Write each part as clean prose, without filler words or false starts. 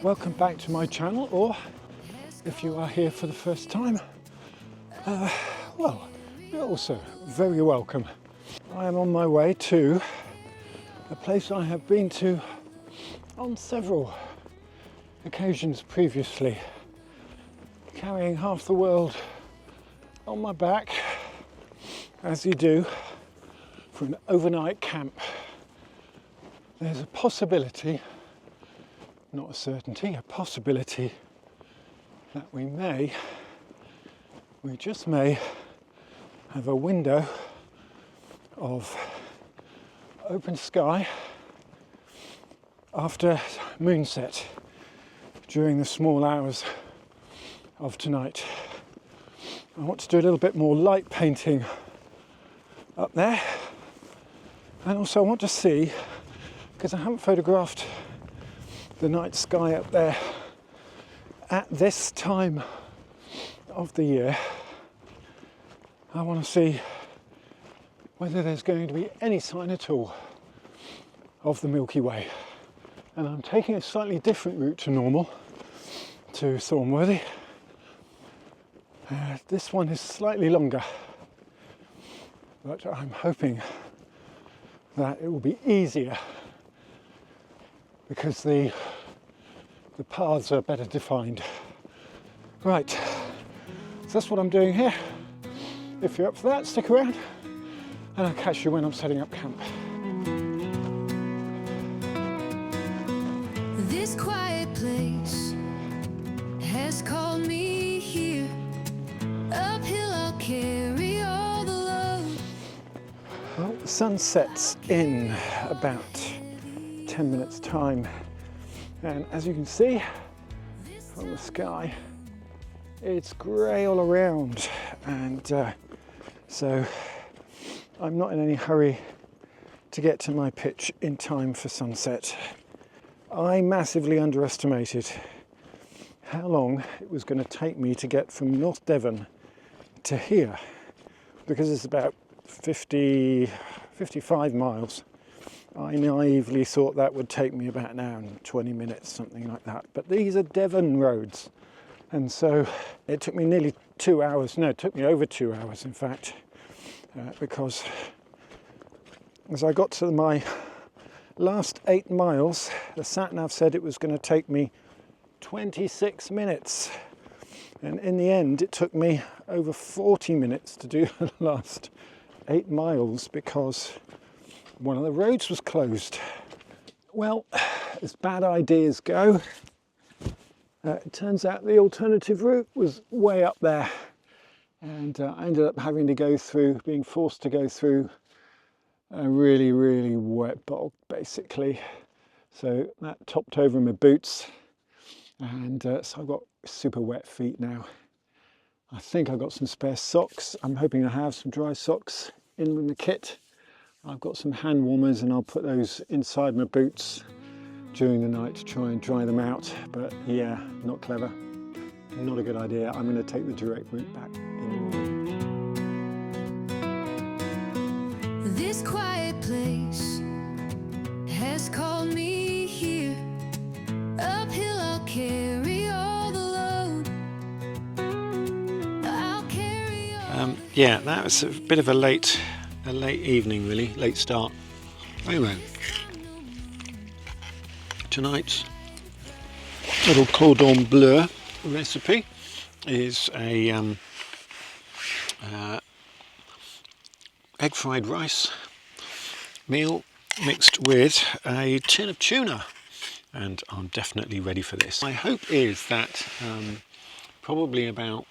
welcome back to my channel, or if you are here for the first time, well, you're also very welcome. I am on my way to a place I have been to on several occasions previously, carrying half the world on my back, as you do, for an overnight camp. There's a possibility, not a certainty, a possibility that we just may have a window of open sky after moonset during the small hours of tonight. I want to do a little bit more light painting up there, and also I want to see, because I haven't photographed the night sky up there at this time of the year, I want to see whether there's going to be any sign at all of the Milky Way. And I'm taking a slightly different route to normal, to Thornworthy. This one is slightly longer, but I'm hoping that it will be easier because the paths are better defined. Right, so that's what I'm doing here. If you're up for that, stick around and I'll catch you when I'm setting up camp. This quiet place has called me here. Uphill I'll carry all the load. Well, the sun sets in about 10 minutes time, and as you can see from the sky, it's grey all around, and so I'm not in any hurry to get to my pitch in time for sunset. I massively underestimated how long it was going to take me to get from North Devon to here, because it's about 55 miles. I naively thought that would take me about an hour and 20 minutes, something like that. But these are Devon roads. And so it took me nearly 2 hours. No, it took me over 2 hours, in fact, because as I got to my last 8 miles, the sat-nav said it was going to take me 26 minutes. And in the end, it took me over 40 minutes to do the last 8 miles because one of the roads was closed. Well, as bad ideas go, it turns out the alternative route was way up there, and I ended up having to go through, being forced to go through a really, really wet bog, basically. So that topped over my boots, and so I've got super wet feet now. I think I've got some spare socks. I'm hoping I have some dry socks in with the kit. I've got some hand warmers and I'll put those inside my boots during the night to try and dry them out. But yeah, not clever. Not a good idea. I'm going to take the direct route back in the morning. This quiet place has called me here. Uphill I'll carry all the load. I'll carry all Yeah, that was a bit of a late evening, really, late start. Anyway, tonight's little cordon bleu recipe is a egg fried rice meal mixed with a tin of tuna, and I'm definitely ready for this. My hope is that probably about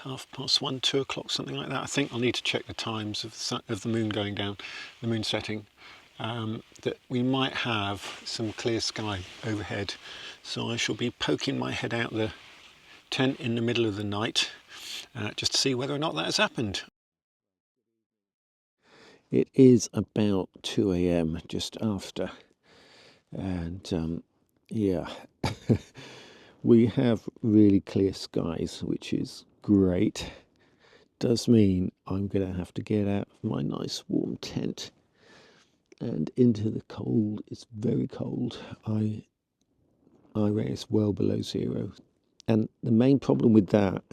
1:30, 2 o'clock, something like that. I think I'll need to check the times of the moon going down, the moon setting, that we might have some clear sky overhead. So I shall be poking my head out the tent in the middle of the night just to see whether or not that has happened. It is about 2 a.m, just after, and yeah, we have really clear skies, which is great. Does mean I'm going to have to get out of my nice warm tent and into the cold. It's very cold. I eye rate is well below 0. And the main problem with that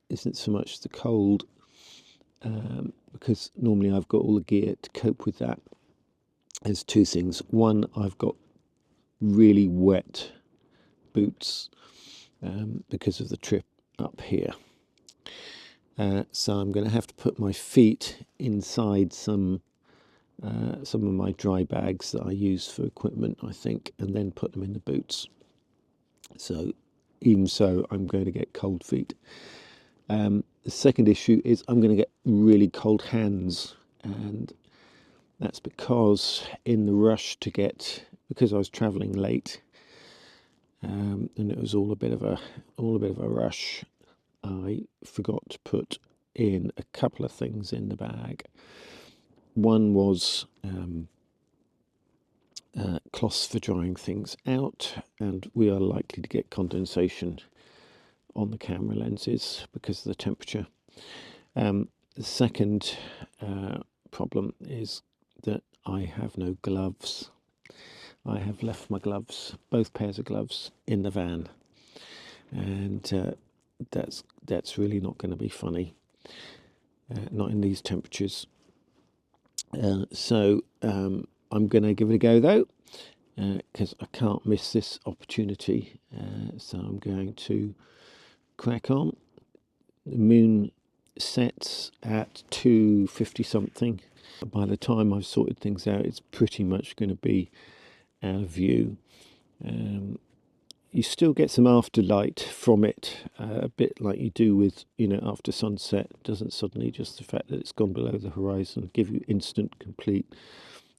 isn't so much the cold, because normally I've got all the gear to cope with that. There's two things. One, I've got really wet boots because of the trip up here. So I'm going to have to put my feet inside some of my dry bags that I use for equipment, I think, and then put them in the boots. So even so, I'm going to get cold feet. The second issue is I'm going to get really cold hands, and that's because in the rush to get, because I was travelling late, and it was all a bit of a rush, I forgot to put in a couple of things in the bag. One was cloths for drying things out, and we are likely to get condensation on the camera lenses because of the temperature. The second problem is that I have no gloves. I have left my gloves, both pairs of gloves, in the van, and that's really not going to be funny, not in these temperatures. So I'm going to give it a go though, because I can't miss this opportunity. So I'm going to crack on. The moon sets at 2:50 something. By the time I've sorted things out, it's pretty much going to be out of view. You still get some afterlight from it, a bit like you do with, after sunset. It doesn't suddenly, just the fact that it's gone below the horizon, give you instant, complete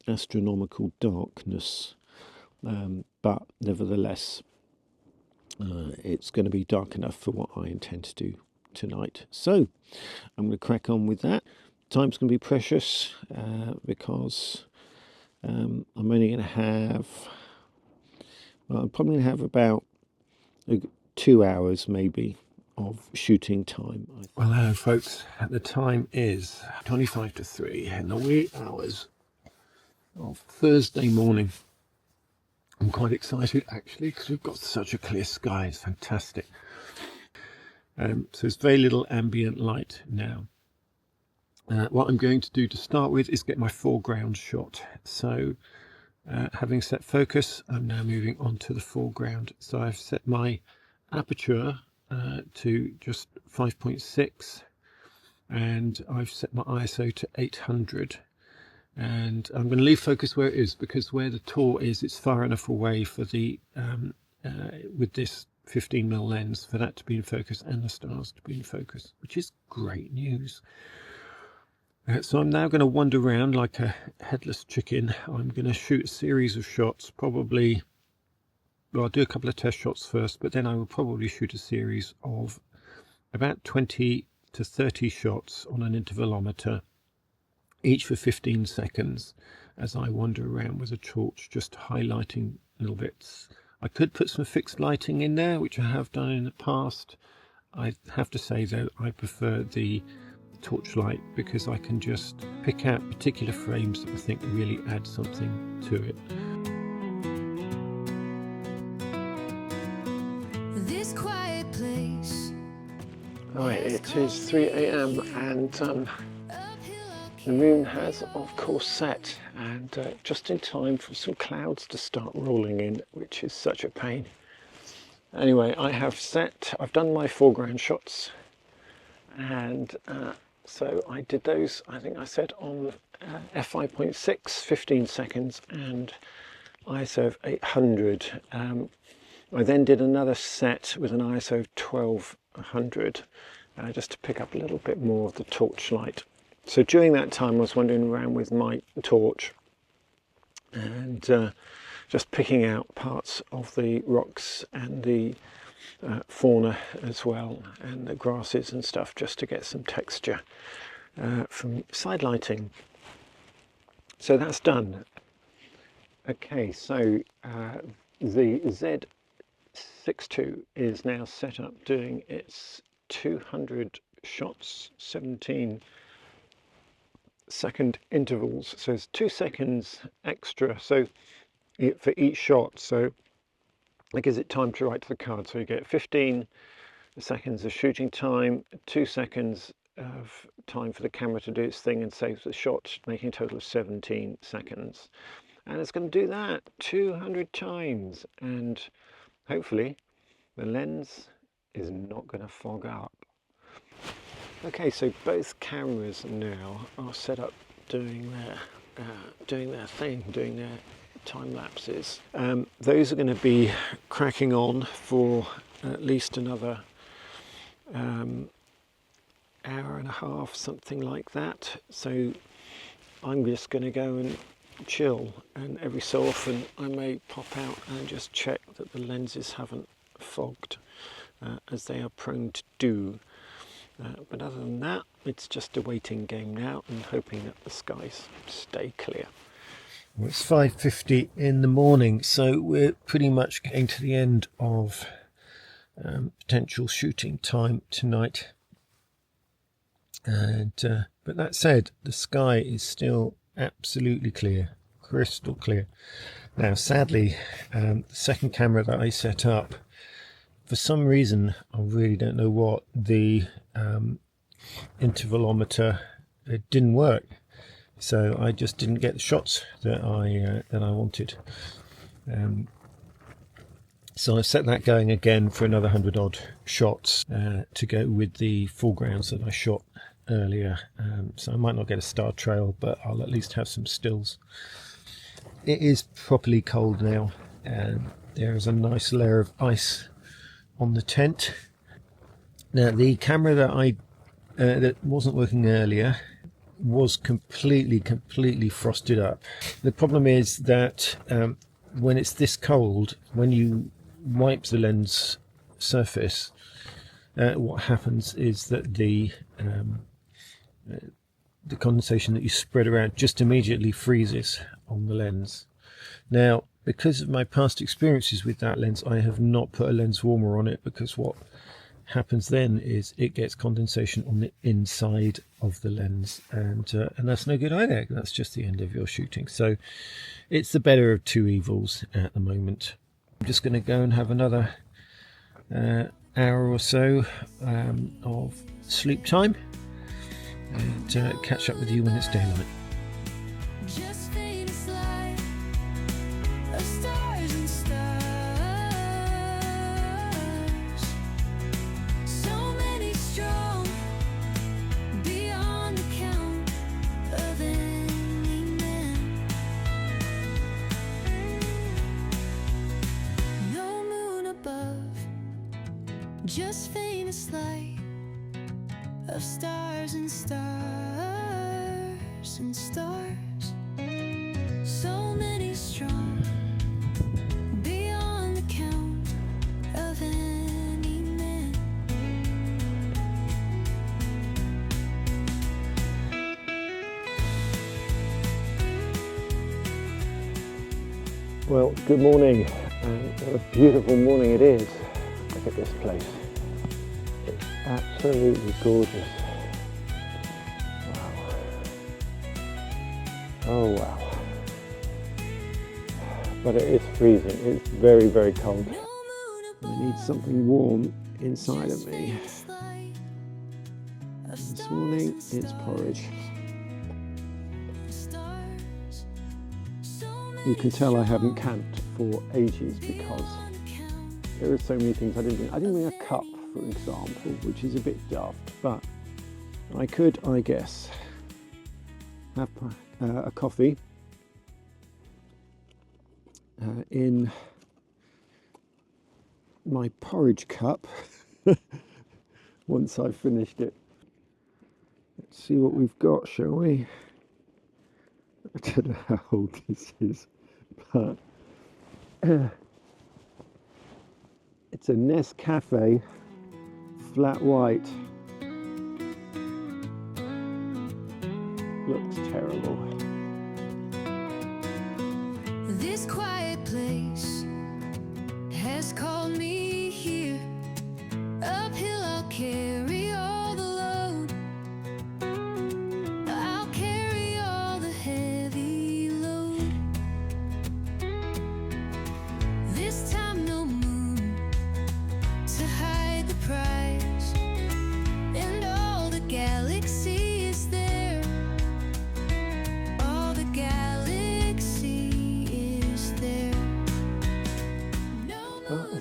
astronomical darkness. But nevertheless, it's going to be dark enough for what I intend to do tonight. So I'm going to crack on with that. Time's going to be precious because I'm only going to have, I'm probably going to have about 2 hours maybe of shooting time. Well, hello folks, the time is 25 to 3 in the wee hours of Thursday morning. I'm quite excited actually because we've got such a clear sky. It's fantastic. So there's very little ambient light now. What I'm going to do to start with is get my foreground shot. So having set focus, I'm now moving on to the foreground. So I've set my aperture to just 5.6, and I've set my ISO to 800. And I'm going to leave focus where it is, because where the Tor is, it's far enough away for the with this 15mm lens for that to be in focus and the stars to be in focus, which is great news. So I'm now going to wander around like a headless chicken. I'm going to shoot a series of shots, probably, well, I'll do a couple of test shots first, but then I will probably shoot a series of about 20 to 30 shots on an intervalometer, each for 15 seconds, as I wander around with a torch, just highlighting little bits. I could put some fixed lighting in there, which I have done in the past. I have to say though, I prefer the torchlight because I can just pick out particular frames that I think really add something to it. This quiet place. Right, it is 3 AM and the moon has of course set, and just in time for some clouds to start rolling in, which is such a pain. Anyway, I've done my foreground shots, and so I did those, I think I said on f5.6, 15 seconds, and ISO of 800. I then did another set with an ISO of 1200, just to pick up a little bit more of the torchlight. So during that time I was wandering around with my torch and just picking out parts of the rocks and the fauna as well, and the grasses and stuff, just to get some texture from side lighting. So that's done. Okay, so the Z7ii is now set up doing its 200 shots, 17-second intervals, so it's 2 seconds extra so for each shot. So That gives it time to write to the card. So you get 15 seconds of shooting time, 2 seconds of time for the camera to do its thing and save the shot, making a total of 17 seconds. And it's going to do that 200 times, and hopefully the lens is not going to fog up. Okay, so both cameras now are set up doing their thing, doing their time lapses. Those are going to be cracking on for at least another hour and a half, something like that. So I'm just going to go and chill, and every so often I may pop out and just check that the lenses haven't fogged, as they are prone to do. But other than that, it's just a waiting game now and hoping that the skies stay clear. Well, it's 5:50 in the morning, so we're pretty much getting to the end of potential shooting time tonight. And but that said, the sky is still absolutely clear, crystal clear. Now, sadly, the second camera that I set up, for some reason, I really don't know what, the intervalometer, it didn't work. So I just didn't get the shots that I wanted. So I set that going again for another 100 odd shots to go with the foregrounds that I shot earlier. So I might not get a star trail, but I'll at least have some stills. It is properly cold now, and there is a nice layer of ice on the tent. Now, the camera that that wasn't working earlier was completely frosted up. The problem is that when it's this cold, when you wipe the lens surface, what happens is that the condensation that you spread around just immediately freezes on the lens. Now, because of my past experiences with that lens, I have not put a lens warmer on it, because what happens then is it gets condensation on the inside of the lens, and that's no good either. That's just the end of your shooting. So it's the better of two evils at the moment. I'm just going to go and have another hour or so of sleep time, and catch up with you when it's daylight. Just famous light of stars and stars. So many strong, beyond the count of any man. No moon above, just famous light of stars and stars and stars. So many strong, beyond the count of any man. Well, good morning, and what a beautiful morning it is. Look at this place. It's absolutely gorgeous. Wow. Oh wow. But it is freezing. It's very, very cold. I need something warm inside of me. This morning it's porridge. You can tell I haven't camped for ages because there are so many things I didn't bring a cup, for example, which is a bit daft, but I could, I guess, have a coffee in my porridge cup once I've finished it. Let's see what we've got, shall we? I don't know how old this is, but it's a Nescafe flat white. Looks terrible. This quiet place has called me here. Uphill I'll carry all the load. I'll carry all the heavy load. This time no moon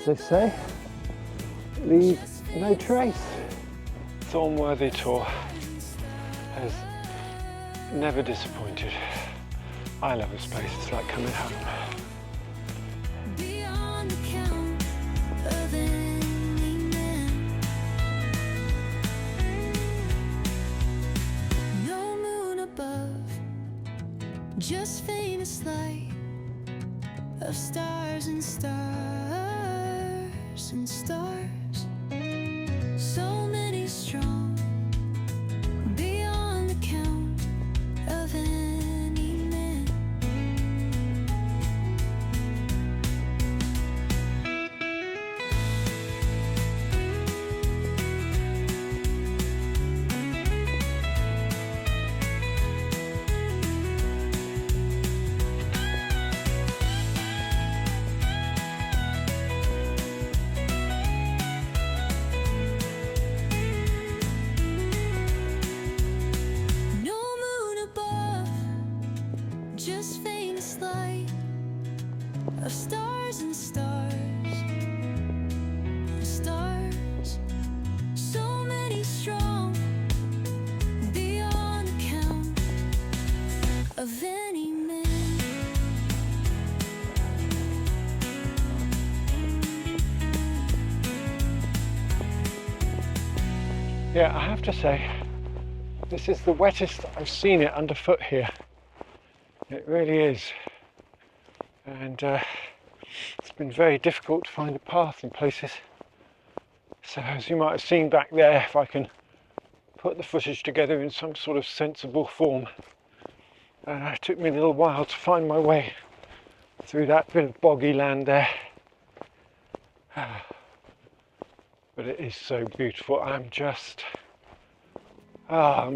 as they say, leave no trace. Thornworthy tour has never disappointed. I love this place, it's like coming home. Beyond the count of any man, no moon above, just faintest light of stars and stars and stars. So many strong, beyond the count of any man. No moon above, just faintest light of stars and stars, stars. So many strong, beyond the count of any man. Yeah, I have to say, this is the wettest I've seen it underfoot here. It really is. And it's been very difficult to find a path in places. So as you might have seen back there, if I can put the footage together in some sort of sensible form, it took me a little while to find my way through that bit of boggy land there. But it is so beautiful. I'm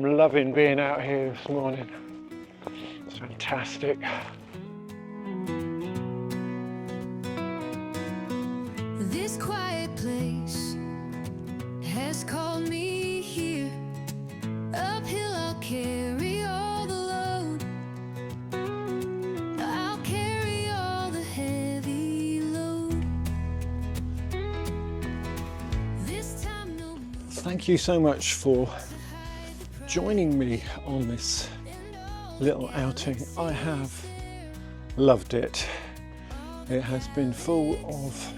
loving being out here this morning. It's fantastic. This quiet place has called me here. Uphill I'll carry all the load. I'll carry all the heavy load. This time no more. Thank you so much for joining me on this little outing. I have loved it. It has been full of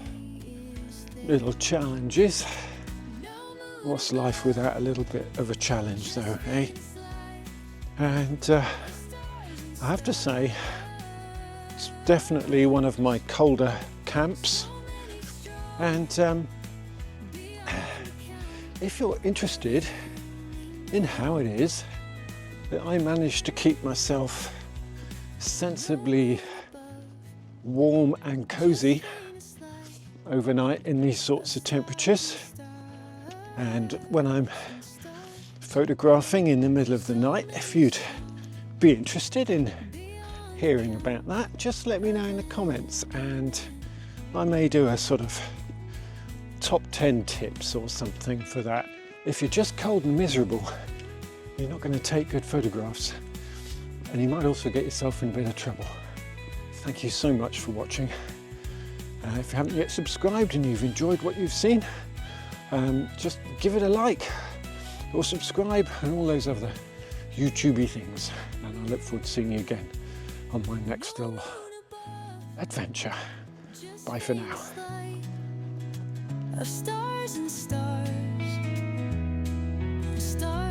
little challenges. What's life without a little bit of a challenge though, eh? And I have to say, it's definitely one of my colder camps. And if you're interested in how it is that I managed to keep myself sensibly warm and cozy overnight in these sorts of temperatures, and when I'm photographing in the middle of the night, if you'd be interested in hearing about that, just let me know in the comments and I may do a sort of top 10 tips or something for that. If you're just cold and miserable, you're not going to take good photographs, and you might also get yourself in a bit of trouble. Thank you so much for watching. If you haven't yet subscribed and you've enjoyed what you've seen, just give it a like or subscribe and all those other YouTubey things. And I look forward to seeing you again on my next little adventure. Bye for now. Of stars and stars, stars.